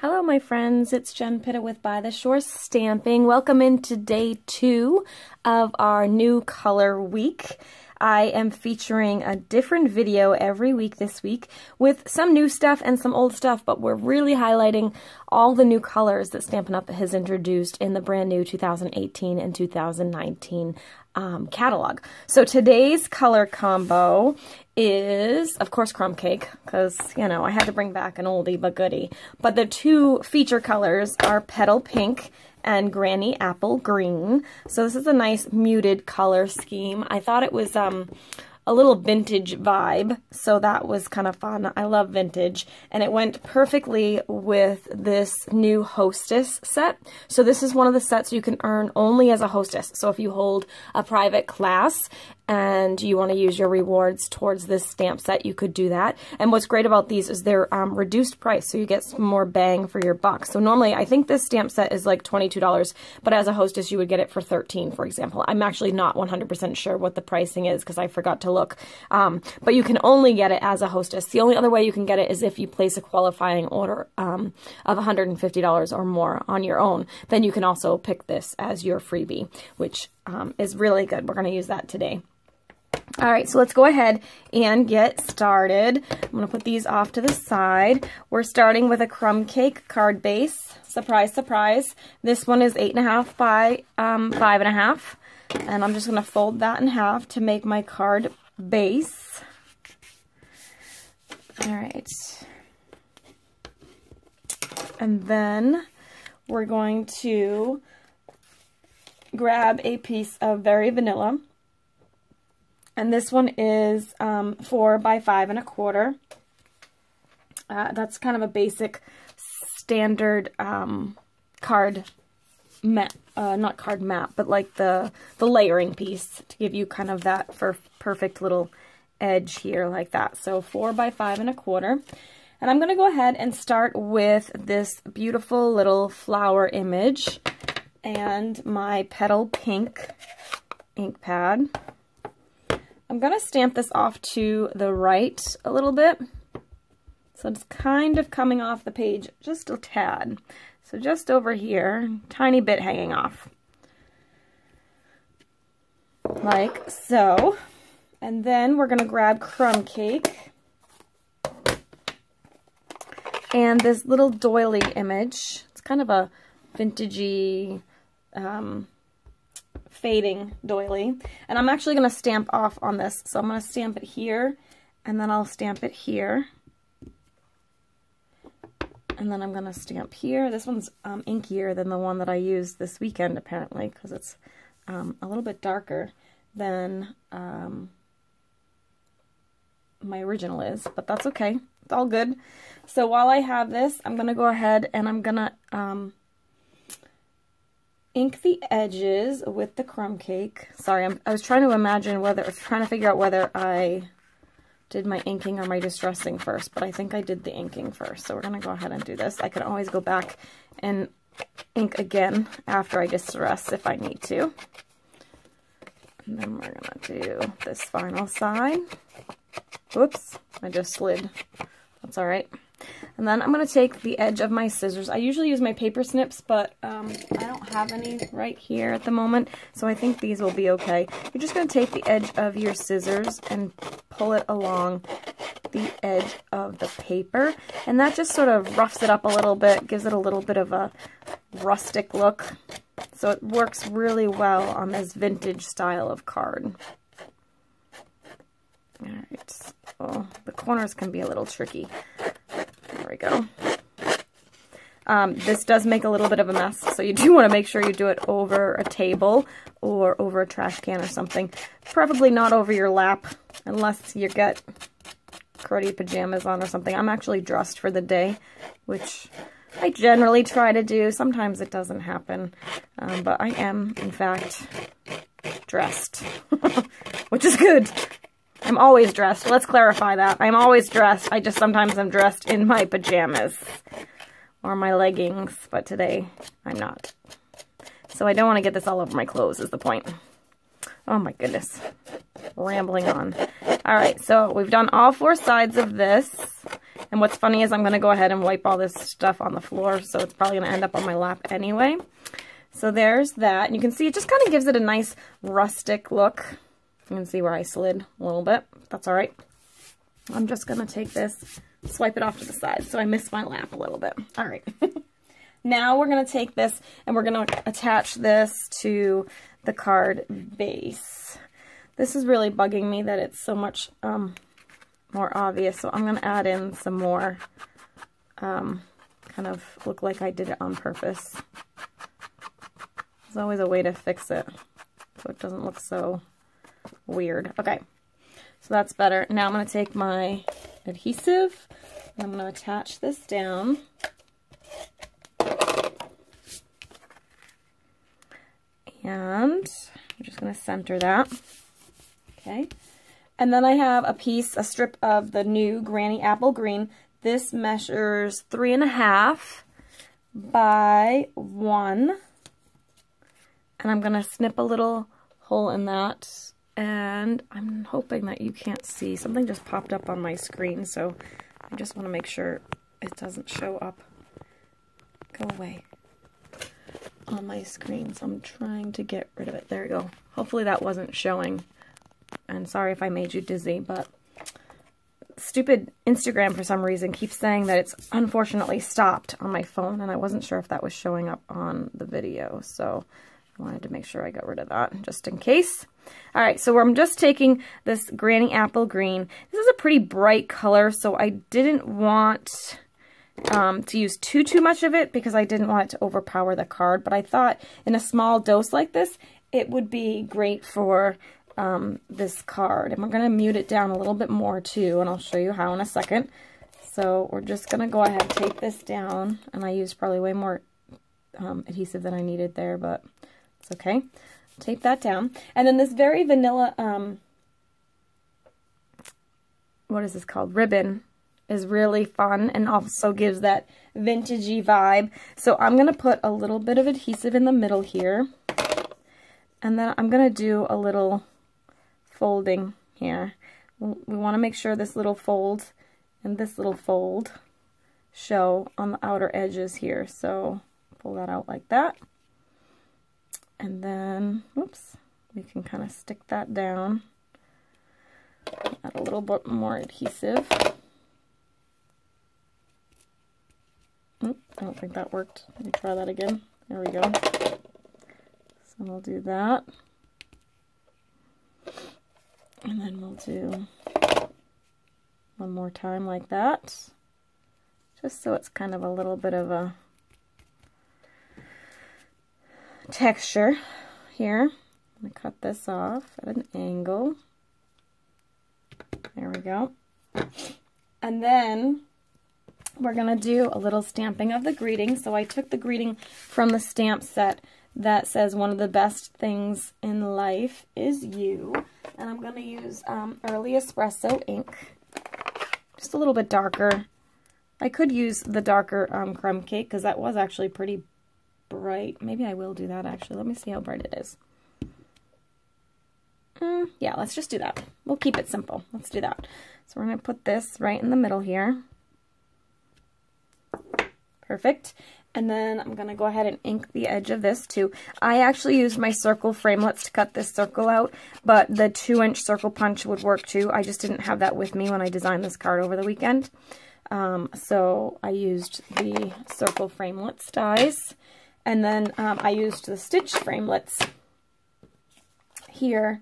Hello my friends, it's Jen Petal with By the Shore Stamping. Welcome into day 2 of our new color week. I am featuring a different video every week this week with some new stuff and some old stuff, but we're really highlighting all the new colors that Stampin' Up! Has introduced in the brand new 2018 and 2019 catalog. So today's color combo is, of course, Crumb Cake, because, you know, I had to bring back an oldie but goodie. But the two feature colors are Petal Pink and Granny Apple Green. So this is a nice muted color scheme. I thought it was a little vintage vibe, so that was kind of fun. I love vintage, and it went perfectly with this new hostess set. So this is one of the sets you can earn only as a hostess. So if you hold a private class and you want to use your rewards towards this stamp set, you could do that. And what's great about these is they're reduced price, so you get some more bang for your buck. So normally, I think this stamp set is like $22, but as a hostess, you would get it for $13, for example. I'm actually not 100% sure what the pricing is because I forgot to look. But you can only get it as a hostess. The only other way you can get it is if you place a qualifying order of $150 or more on your own. Then you can also pick this as your freebie, which is really good. We're going to use that today. All right, so let's go ahead and get started. I'm going to put these off to the side. We're starting with a Crumb Cake card base. Surprise, surprise. This one is 8.5 by 5.5. And I'm just going to fold that in half to make my card base. All right. And then we're going to grab a piece of Very Vanilla. And this one is 4 by 5.25. That's kind of a basic standard card map, not card map, but like the layering piece to give you kind of that perfect little edge here like that. So 4 by 5.25. And I'm going to go ahead and start with this beautiful little flower image and my Petal Pink ink pad. I'm going to stamp this off to the right a little bit. So it's kind of coming off the page just a tad. So just over here, tiny bit hanging off. Like so. And then we're going to grab Crumb Cake and this little doily image. It's kind of a vintagey, fading doily, and I'm actually going to stamp off on this. So I'm going to stamp it here, and then I'll stamp it here, and then I'm going to stamp here. This one's inkier than the one that I used this weekend, apparently, because it's a little bit darker than my original is, but that's okay. It's all good. So while I have this, I'm going to go ahead and I'm going to ink the edges with the Crumb Cake. Sorry, I was trying to figure out whether I did my inking or my distressing first, but I think I did the inking first. So we're going to go ahead and do this. I can always go back and ink again after I distress if I need to. And then we're going to do this final side. Whoops, I just slid. That's all right. And then I'm going to take the edge of my scissors. I usually use my paper snips, but I don't have any right here at the moment, so I think these will be okay. You're just going to take the edge of your scissors and pull it along the edge of the paper, and that just sort of roughs it up a little bit, gives it a little bit of a rustic look. So it works really well on this vintage style of card. All right, so the corners can be a little tricky. There we go. This does make a little bit of a mess, so you do want to make sure you do it over a table or over a trash can or something. Preferably not over your lap, unless you get cruddy pajamas on or something. I'm actually dressed for the day, which I generally try to do. Sometimes it doesn't happen, but I am, in fact, dressed, which is good. I'm always dressed. Let's clarify that. I'm always dressed. I just sometimes am dressed in my pajamas or my leggings, but today I'm not. So I don't want to get this all over my clothes is the point. Oh my goodness. Rambling on. All right, so we've done all 4 sides of this. And what's funny is I'm going to go ahead and wipe all this stuff on the floor, so it's probably going to end up on my lap anyway. So there's that. And you can see it just kind of gives it a nice rustic look. You can see where I slid a little bit. That's all right. I'm just going to take this, swipe it off to the side, so I missed my lap a little bit. All right. Now we're going to take this and we're going to attach this to the card base. This is really bugging me that it's so much more obvious, so I'm going to add in some more, kind of look like I did it on purpose. There's always a way to fix it so it doesn't look so weird. Okay, so that's better. Now I'm going to take my adhesive and I'm going to attach this down. And I'm just going to center that. Okay. And then I have a strip of the new Granny Apple Green. This measures 3.5 by 1. And I'm going to snip a little hole in that. And I'm hoping that you can't see. Something just popped up on my screen, so I just want to make sure it doesn't show up. Go away. On my screen, so I'm trying to get rid of it. There we go. Hopefully that wasn't showing. And sorry if I made you dizzy, but stupid Instagram for some reason keeps saying that it's unfortunately stopped on my phone, and I wasn't sure if that was showing up on the video, so I wanted to make sure I got rid of that just in case. All right, so I'm just taking this Granny Apple Green. This is a pretty bright color, so I didn't want to use too much of it because I didn't want it to overpower the card, but I thought in a small dose like this, it would be great for this card. And we're going to mute it down a little bit more too, and I'll show you how in a second. So we're just going to go ahead and take this down, and I used probably way more adhesive than I needed there, but it's okay. Tape that down. And then this very vanilla, what is this called? Ribbon is really fun and also gives that vintagey vibe. So I'm going to put a little bit of adhesive in the middle here. And then I'm going to do a little folding here. We want to make sure this little fold and this little fold show on the outer edges here. So pull that out like that. And then, oops, we can kind of stick that down. Add a little bit more adhesive. Oop, I don't think that worked. Let me try that again. There we go. So we'll do that. And then we'll do one more time like that. Just so it's kind of a little bit of a texture here. I'm going to cut this off at an angle. There we go. And then we're going to do a little stamping of the greeting. So I took the greeting from the stamp set that says one of the best things in life is you. And I'm going to use Early Espresso ink. Just a little bit darker. I could use the darker crumb cake because that was actually pretty bright. Maybe I will do that actually. Let me see how bright it is. Yeah, let's just do that. We'll keep it simple. Let's do that. So we're going to put this right in the middle here. Perfect. And then I'm going to go ahead and ink the edge of this too. I actually used my circle framelits to cut this circle out, but the 2-inch circle punch would work too. I just didn't have that with me when I designed this card over the weekend. So I used the circle framelits dies. And then I used the stitch framelits here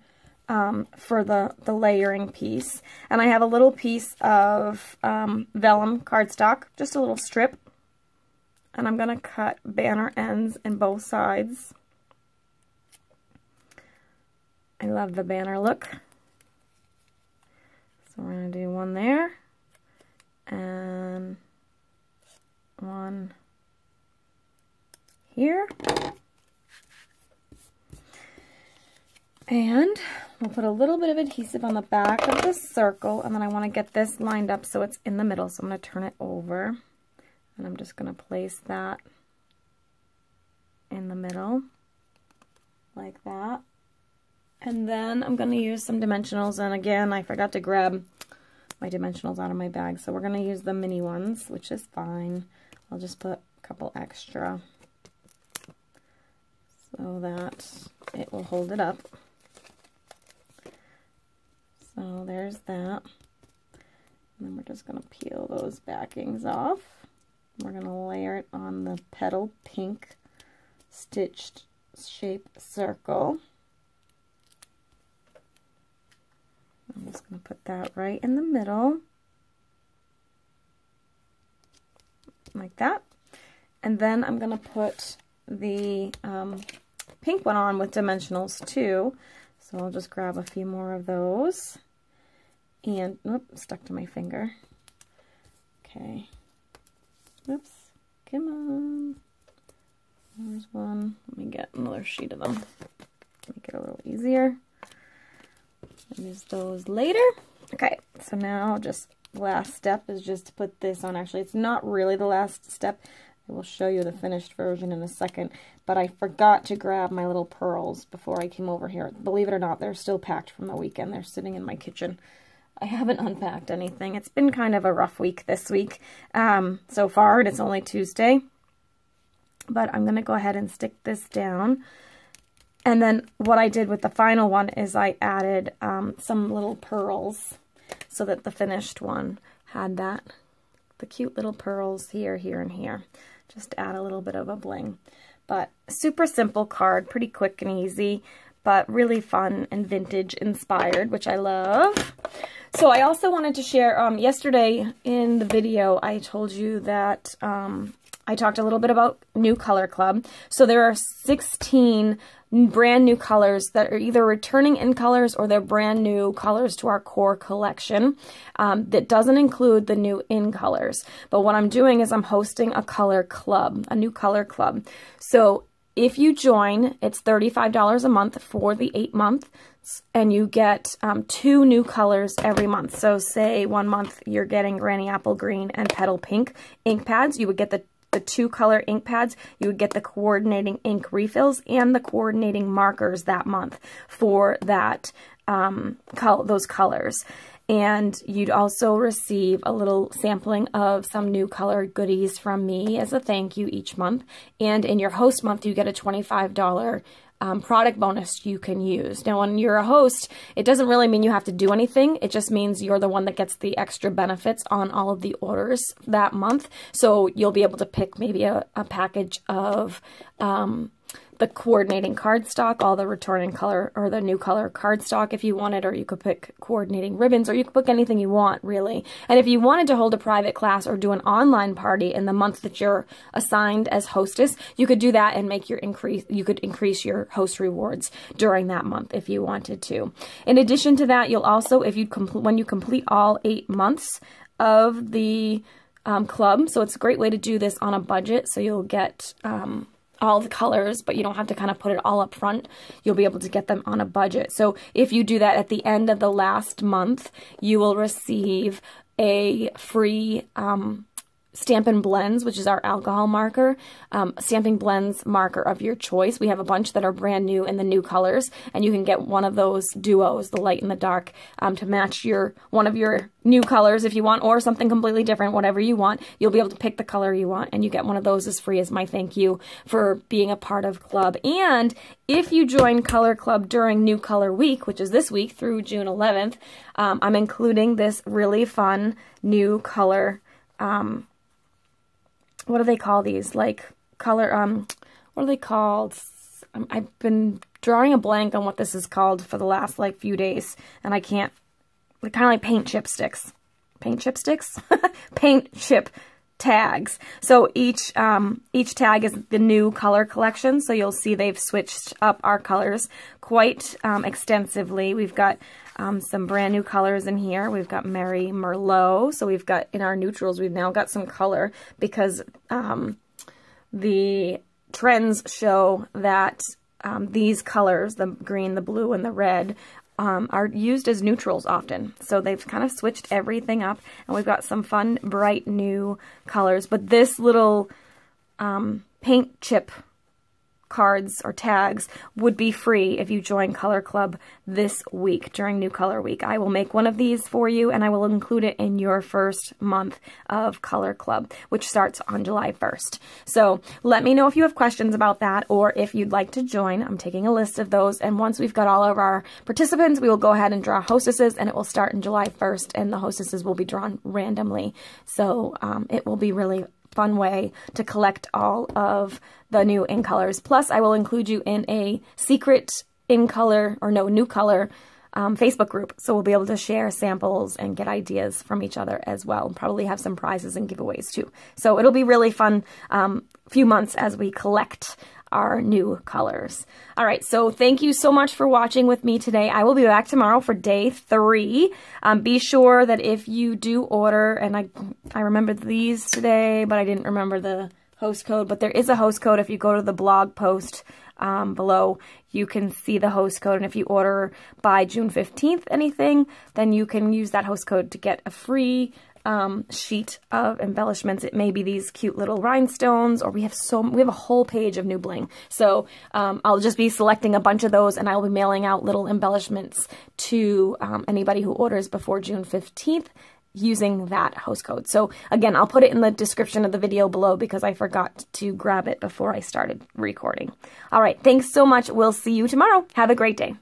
for the layering piece. And I have a little piece of vellum cardstock, just a little strip. And I'm going to cut banner ends in both sides. I love the banner look. So we're going to do one there. And one here. And we'll put a little bit of adhesive on the back of the circle, and then I want to get this lined up so it's in the middle. So I'm going to turn it over, and I'm just going to place that in the middle like that. And then I'm going to use some dimensionals, and again, I forgot to grab my dimensionals out of my bag, so we're going to use the mini ones, which is fine. I'll just put a couple extra so that it will hold it up. So there's that. And then we're just going to peel those backings off. We're going to layer it on the Petal pink stitched shape circle. I'm just going to put that right in the middle, like that. And then I'm going to put the pink one on with dimensionals too. So I'll just grab a few more of those. And, oop, stuck to my finger. Okay. Oops, come on. There's one. Let me get another sheet of them. Make it a little easier. I'll use those later. Okay, so now just last step is just to put this on. Actually, it's not really the last step. I will show you the finished version in a second, but I forgot to grab my little pearls before I came over here. Believe it or not, they're still packed from the weekend. They're sitting in my kitchen. I haven't unpacked anything. It's been kind of a rough week this week so far, and it's only Tuesday. But I'm going to go ahead and stick this down. And then what I did with the final one is I added some little pearls so that the finished one had the cute little pearls here, here, and here. Just to add a little bit of a bling. But super simple card, pretty quick and easy, but really fun and vintage inspired, which I love. So I also wanted to share, yesterday in the video, I told you that I talked a little bit about New Color Club. So there are 16 brand new colors that are either returning in colors or they're brand new colors to our core collection. That doesn't include the new in colors. But what I'm doing is I'm hosting a color club, a new color club. So if you join, it's $35 a month for the 8 month, and you get 2 new colors every month. So say 1 month you're getting Granny Apple Green and Petal Pink ink pads. You would get the 2 color ink pads, you would get the coordinating ink refills and the coordinating markers that month for that those colors. And you'd also receive a little sampling of some new color goodies from me as a thank you each month. And in your host month, you get a $25 product bonus you can use. Now, when you're a host, it doesn't really mean you have to do anything. It just means you're the one that gets the extra benefits on all of the orders that month. So you'll be able to pick maybe a package of the coordinating cardstock, all the returning color or the new color cardstock if you wanted, or you could pick coordinating ribbons, or you could pick anything you want, really. And if you wanted to hold a private class or do an online party in the month that you're assigned as hostess, you could do that and make you could increase your host rewards during that month if you wanted to. In addition to that, you'll also, when you complete all 8 months of the club, so it's a great way to do this on a budget, so you'll get all the colors, but you don't have to kind of put it all up front. You'll be able to get them on a budget. So if you do that at the end of the last month, you will receive a free Stampin' Blends, which is our alcohol marker, Stampin' Blends marker of your choice. We have a bunch that are brand new in the new colors, and you can get one of those duos, the light and the dark, to match one of your new colors if you want, or something completely different, whatever you want. You'll be able to pick the color you want, and you get one of those as free as my thank you for being a part of Club. And if you join Color Club during New Color Week, which is this week through June 11th, I'm including this really fun new color, what do they call these? Like color, what are they called? I've been drawing a blank on what this is called for the last few days, and I can't, they're kind of like paint chip sticks. Paint chip sticks? Paint chip tags. So each tag is the new color collection, so you'll see they've switched up our colors quite extensively. We've got some brand new colors in here. We've got Merry Merlot. So we've got, in our neutrals, we've now got some color because the trends show that these colors, the green, the blue, and the red, are used as neutrals often. So they've kind of switched everything up, and we've got some fun, bright, new colors. But this little paint chip cards or tags would be free if you join Color Club this week during New Color Week. I will make one of these for you, and I will include it in your first month of Color Club, which starts on July 1st. So let me know if you have questions about that, or if you'd like to join. I'm taking a list of those, and once we've got all of our participants, we will go ahead and draw hostesses, and it will start on July 1st, and the hostesses will be drawn randomly. So it will be really fun way to collect all of the new In Colors. Plus, I will include you in a secret New Color Facebook group, so we'll be able to share samples and get ideas from each other as well. Probably have some prizes and giveaways too. So it'll be really fun few months as we collect our new colors. All right, so thank you so much for watching with me today. I will be back tomorrow for day 3. Be sure that if you do order, and I remembered these today, but I didn't remember the host code, but there is a host code. If you go to the blog post below, you can see the host code, and if you order by June 15th anything, then you can use that host code to get a free sheet of embellishments. It may be these cute little rhinestones, or we have a whole page of new bling. So I'll just be selecting a bunch of those, and I will be mailing out little embellishments to anybody who orders before June 15th using that host code. So again, I'll put it in the description of the video below because I forgot to grab it before I started recording. All right, thanks so much. We'll see you tomorrow. Have a great day.